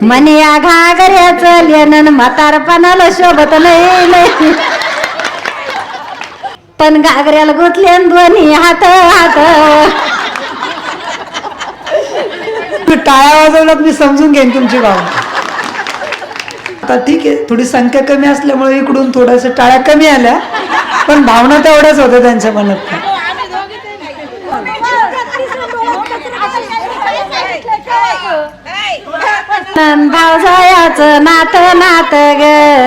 म्हणे या घागऱ्याचं लेणन म्हातारपणाला शोभत नाही पण घागऱ्याला गुतले दोन्ही हात हात. टाळ्या वाजवल्यात मी समजून घेईन तुमची भावना. आता ठीक आहे, थोडी संख्या कमी असल्यामुळे इकडून थोड्याशा टाळ्या कमी आल्या, पण भावना तेवढ्याच होत्या त्यांच्या मनात. नंद भावजायाचं नात नात ग,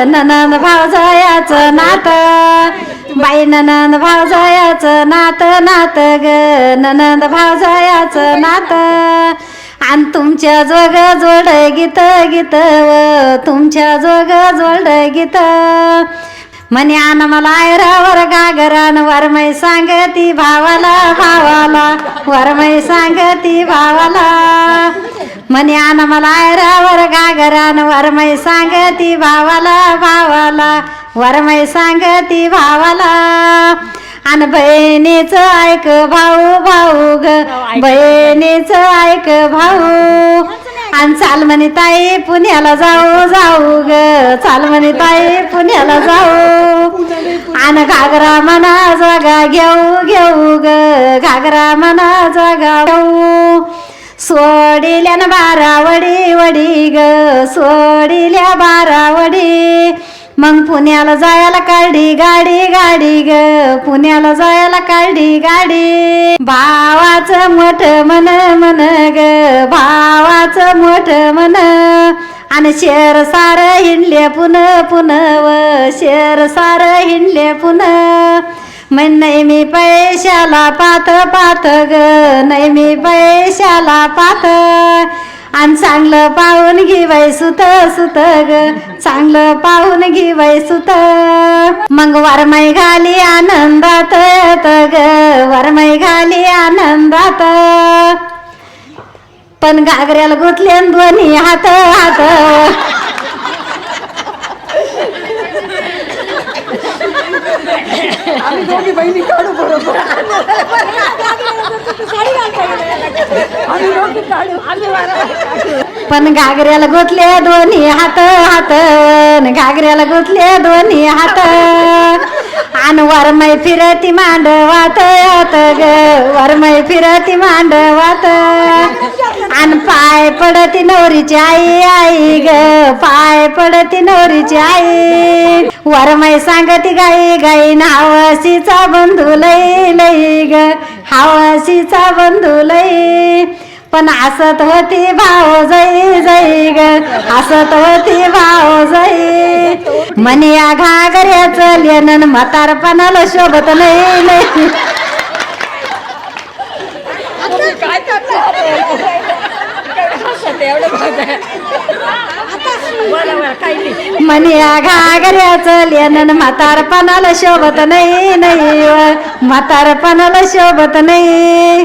ननंद भावजायाचं नात, बाई ननंद भावजायाचं नात नात ग, ननंद भावजायाचं नात. आणि तुमच्या जोग जोड गीत गीत व तुमच्या जोग जोड गीत. म्हणे आन मला आयरावर घागरान वरमय सांगती भावाला भावाला, वरमय सांगती भावाला. म्हणे आन मला आयरावर घागरान वरमय सांगती भावाला भावाला, वरमय सांगती भावाला. आणि बहिणीचं ऐक भाऊ भाऊ ग, बहिणीचं ऐक भाऊ. आणि चाल म्हणे ताई पुण्याला जाऊ जाऊ ग, चाल म्हणे ताई पुण्याला जाऊ. आणि घागरा मना जागा घेऊ घेऊ ग, घागरा मना जागा घेऊ. सोडिल्या न बारावडी वडी ग, सोडिल्या बारावडी. मग पुण्याला जायला काढली गाडी गाडी ग, पुण्याला जायला काढली गाडी. भावाचं मोठ मन मन ग, भावाचं मोठ मन. आणि शेर सार हिंडले पुन पुन व शेर सार हिंडले पुन. म्हण नाही मी पैशाला पात पात ग, नाही मी पैशाला पात. आणि चांगलं पाहून घेवाय सुत सुत ग, चांगलं पाहून घेवाय सुत. मग वरमाई घाली आनंदात ग, वरमाई घाली आनंदात. पण घागऱ्याला गुतले दोन्ही हात हात. आम्ही दोघी बहिणी काढू बरोबर. पण घागऱ्याला गुतले दोन्ही हात हात, घागऱ्याला गुतले दोन्ही हात. आणि वरमाई फिरती मांडवात ग, वरमाई फिरती मांडवात. आणि पाय पडती नवरीची आई आई ग, पाय पडती नवरीची आई. वरमाई सांगती गाई गाई हावशीचा बंधू लई लई ग, हावशीचा बंधू लई. पण हसत होती भाव जाई जाई ग, हसत होती भाव जाई. म्हणे या घागऱ्याचं लेणन म्हातारपणाला शोभत नाही नाही. म्हणे या घागऱ्याचं लेणन म्हातारपणाला शोभत नाही नाही, म्हातारपणाला शोभत नाही.